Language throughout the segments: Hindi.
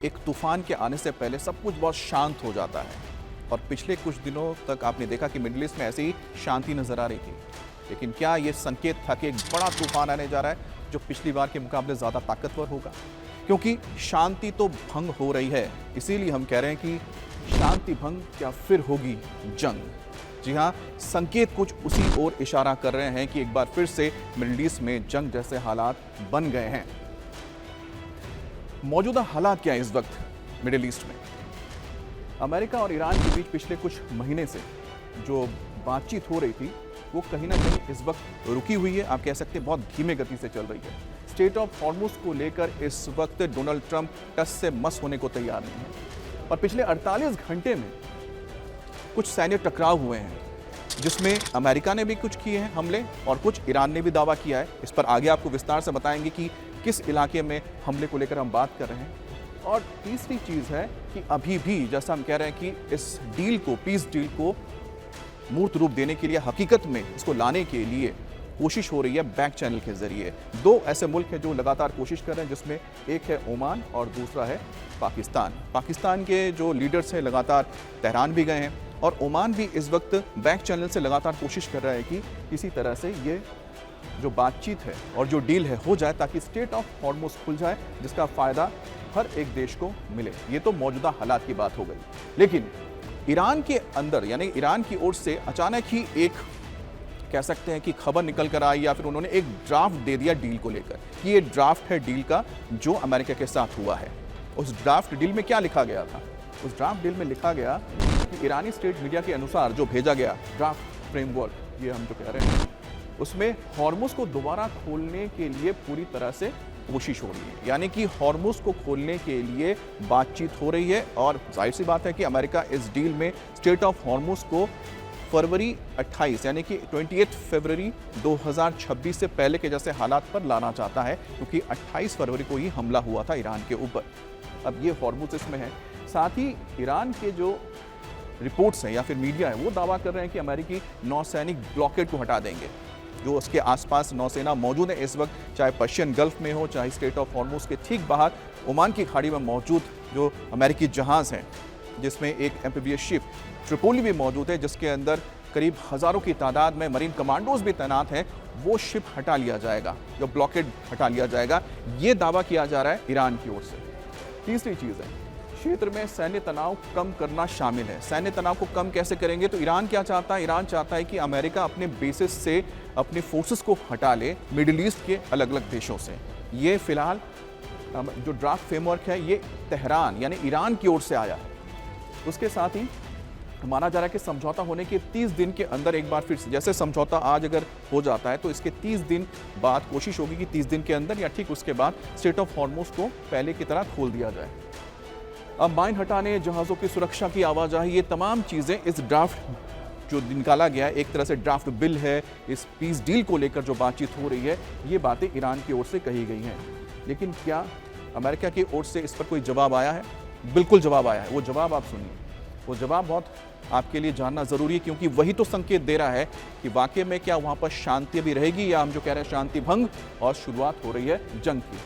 एक तूफान के आने से पहले सब कुछ बहुत शांत हो जाता है और पिछले कुछ दिनों तक आपने देखा कि मिडिल ईस्ट में ऐसे ही शांति नजर आ रही थी। लेकिन क्या ये संकेत था कि एक बड़ा तूफान आने जा रहा है जो पिछली बार के मुकाबले ज़्यादा ताकतवर होगा? क्योंकि शांति तो भंग हो रही है, इसीलिए हम कह रहे हैं कि शांति भंग क्या फिर होगी जंग। जी हाँ, संकेत कुछ उसी ओर इशारा कर रहे हैं कि एक बार फिर से मिडिल ईस्ट में जंग जैसे हालात बन गए हैं। मौजूदा हालात क्या है इस वक्त मिडिल ईस्ट में? अमेरिका और ईरान के बीच पिछले कुछ महीने से जो बातचीत हो रही थी वो कहीं ना कहीं इस वक्त रुकी हुई है। आप कह सकते हैं बहुत धीमे गति से चल रही है। स्टेट ऑफ हॉर्मुज़ को लेकर इस वक्त डोनाल्ड ट्रंप टस से मस होने को तैयार नहीं है और पिछले 48 घंटे में कुछ सैन्य टकराव हुए हैं जिसमें अमेरिका ने भी कुछ किए हैं हमले और कुछ ईरान ने भी दावा किया है। इस पर आगे आपको विस्तार से बताएंगे कि किस इलाके में हमले को लेकर हम बात कर रहे हैं। और तीसरी चीज़ है कि अभी भी जैसा हम कह रहे हैं कि इस डील को, पीस डील को मूर्त रूप देने के लिए, हकीकत में इसको लाने के लिए कोशिश हो रही है बैक चैनल के जरिए। दो ऐसे मुल्क हैं जो लगातार कोशिश कर रहे हैं, जिसमें एक है ओमान और दूसरा है पाकिस्तान। पाकिस्तान के जो लीडर्स हैं लगातार तेहरान भी गए हैं और ओमान भी इस वक्त बैक चैनल से लगातार कोशिश कर रहा है कि किसी तरह से ये जो बातचीत है और जो डील है हो जाए ताकि स्टेट ऑफ हॉर्मुज़ खुल जाए, जिसका फ़ायदा हर एक देश को मिले। ये तो मौजूदा हालात की बात हो गई, लेकिन ईरान के अंदर यानी ईरान की ओर से अचानक ही एक कह सकते हैं कि खबर निकल कर आई या फिर उन्होंने एक ड्राफ्ट दे दिया डील को लेकर कि ये ड्राफ्ट है डील का जो अमेरिका के साथ हुआ है। उस ड्राफ्ट डील में क्या लिखा गया था? उस ड्राफ्ट डील में लिखा गया कि ईरानी स्टेट मीडिया के अनुसार जो भेजा गया ड्राफ्ट फ्रेमवर्क, ये हम जो कह रहे हैं, उसमें हॉर्मुज़ को दोबारा खोलने के लिए पूरी तरह से कोशिश हो रही है। यानी कि हॉर्मुज़ को खोलने के लिए बातचीत हो रही है और जाहिर सी बात है कि अमेरिका इस डील में स्टेट ऑफ हॉर्मुज़ को फरवरी 28 यानी कि 28 फरवरी 2026 से पहले के जैसे हालात पर लाना चाहता है, क्योंकि 28 फरवरी को ही हमला हुआ था ईरान के ऊपर। अब ये हॉर्मुज़ इसमें है। साथ ही ईरान के जो रिपोर्ट्स हैं या फिर मीडिया है वो दावा कर रहे हैं कि अमेरिकी नौसैनिक ब्लॉकेड को हटा देंगे। जो उसके आसपास नौसेना मौजूद है इस वक्त, चाहे पर्शियन गल्फ में हो, चाहे स्टेट ऑफ हॉर्मुज़ के ठीक बाहर ओमान की खाड़ी में मौजूद जो अमेरिकी जहाज़ हैं, जिसमें एक एम्फीबियस शिप ट्रिपोली भी मौजूद है, जिसके अंदर करीब हज़ारों की तादाद में मरीन कमांडोज भी तैनात हैं, वो शिप हटा लिया जाएगा, जो ब्लॉकेड हटा लिया जाएगा। ये दावा किया जा रहा है ईरान की ओर से। तीसरी चीज़ है, क्षेत्र में सैन्य तनाव कम करना शामिल है। सैन्य तनाव को कम कैसे करेंगे? तो ईरान क्या चाहता है? ईरान चाहता है कि अमेरिका अपने बेसिस से अपने फोर्सेस को हटा ले मिडिल ईस्ट के अलग अलग देशों से। ये फिलहाल जो ड्राफ्ट फ्रेमवर्क है ये तेहरान यानी ईरान की ओर से आया है। उसके साथ ही माना जा रहा है कि समझौता होने के 30 दिन के अंदर एक बार फिर से, जैसे समझौता आज अगर हो जाता है तो इसके 30 दिन बाद कोशिश होगी कि 30 दिन के अंदर या ठीक उसके बाद स्टेट ऑफ हॉर्मुज़ को पहले की तरह खोल दिया जाए। अब माइन हटाने, जहाज़ों की सुरक्षा की आवाजाही, ये तमाम चीज़ें इस ड्राफ्ट जो निकाला गया है, एक तरह से ड्राफ्ट बिल है, इस पीस डील को लेकर जो बातचीत हो रही है, ये बातें ईरान की ओर से कही गई हैं। लेकिन क्या अमेरिका की ओर से इस पर कोई जवाब आया है? बिल्कुल जवाब आया है। वो जवाब आप सुनिए। वो जवाब बहुत आपके लिए जानना ज़रूरी है, क्योंकि वही तो संकेत दे रहा है कि वाकई में क्या वहाँ पर शांति भी रहेगी या हम जो कह रहे हैं शांति भंग और शुरुआत हो रही है जंग की।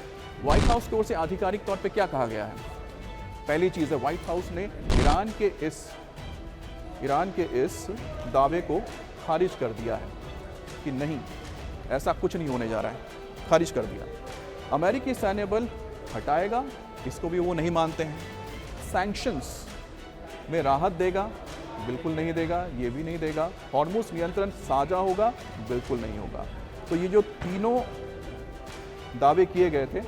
व्हाइट हाउस की ओर से आधिकारिक तौर पर क्या कहा गया है? पहली चीज़ है, व्हाइट हाउस ने ईरान के इस दावे को खारिज कर दिया है कि नहीं, ऐसा कुछ नहीं होने जा रहा है। खारिज कर दिया। अमेरिकी सैन्य बल हटाएगा, इसको भी वो नहीं मानते हैं। सैंक्शंस में राहत देगा, बिल्कुल नहीं देगा, ये भी नहीं देगा। हॉर्मुज़ नियंत्रण साझा होगा, बिल्कुल नहीं होगा। तो ये जो तीनों दावे किए गए थे,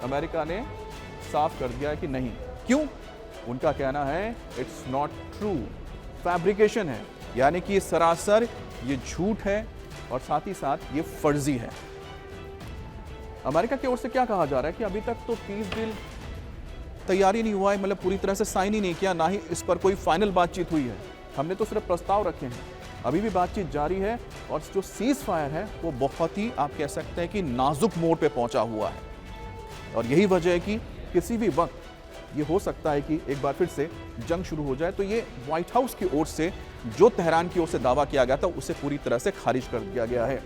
अमेरिका ने साफ कर दिया है कि नहीं। क्यों? उनका कहना है इट्स नॉट ट्रू, फैब्रिकेशन है, यानी कि ये सरासर ये झूठ है और साथ ही साथ ये फर्जी है। अमेरिका की ओर से क्या कहा जा रहा है कि अभी तक तो पीस डील तैयारी नहीं हुआ है, मतलब पूरी तरह से साइन ही नहीं किया, ना ही इस पर कोई फाइनल बातचीत हुई है। हमने तो सिर्फ प्रस्ताव रखे हैं, अभी भी बातचीत जारी है और जो सीज फायर है वो बहुत ही आप कह सकते हैं कि नाजुक मोड़ पे पहुंचा हुआ है। और यही वजह है कि किसी भी वक्त ये हो सकता है कि एक बार फिर से जंग शुरू हो जाए। तो ये व्हाइट हाउस की ओर से जो तेहरान की ओर से दावा किया गया था उसे पूरी तरह से खारिज कर दिया गया है।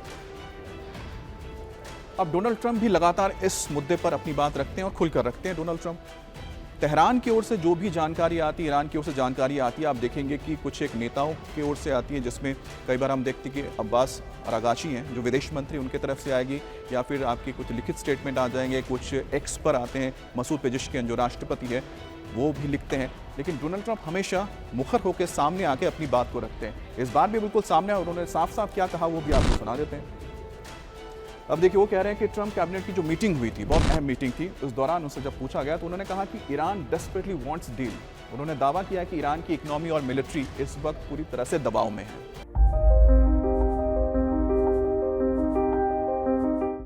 अब डोनाल्ड ट्रंप भी लगातार इस मुद्दे पर अपनी बात रखते हैं और खुलकर रखते हैं। डोनाल्ड ट्रंप तेहरान की ओर से जो भी जानकारी आती है, ईरान की ओर से जानकारी आती है, आप देखेंगे कि कुछ एक नेताओं की ओर से आती है, जिसमें कई बार हम देखते हैं कि अब्बास अरागाची हैं जो विदेश मंत्री, उनके तरफ से आएगी, या फिर आपकी कुछ लिखित स्टेटमेंट आ जाएंगे, कुछ एक्स पर आते हैं, मसूद पेजिशकियान जो राष्ट्रपति है वो भी लिखते हैं। लेकिन डोनाल्ड ट्रंप हमेशा मुखर होकर सामने आके अपनी बात को रखते हैं। इस बार भी बिल्कुल सामने, और उन्होंने साफ साफ क्या कहा वो भी आपको सुना देते हैं। अब देखिए, वो कह रहे हैं कि ट्रंप कैबिनेट की जो मीटिंग हुई थी, बहुत अहम मीटिंग थी, उस दौरान उनसे जब पूछा गया तो उन्होंने कहा कि ईरान डेस्परेटली वांट्स डील। उन्होंने दावा किया कि ईरान की इकोनॉमी और मिलिट्री इस वक्त पूरी तरह से दबाव में है।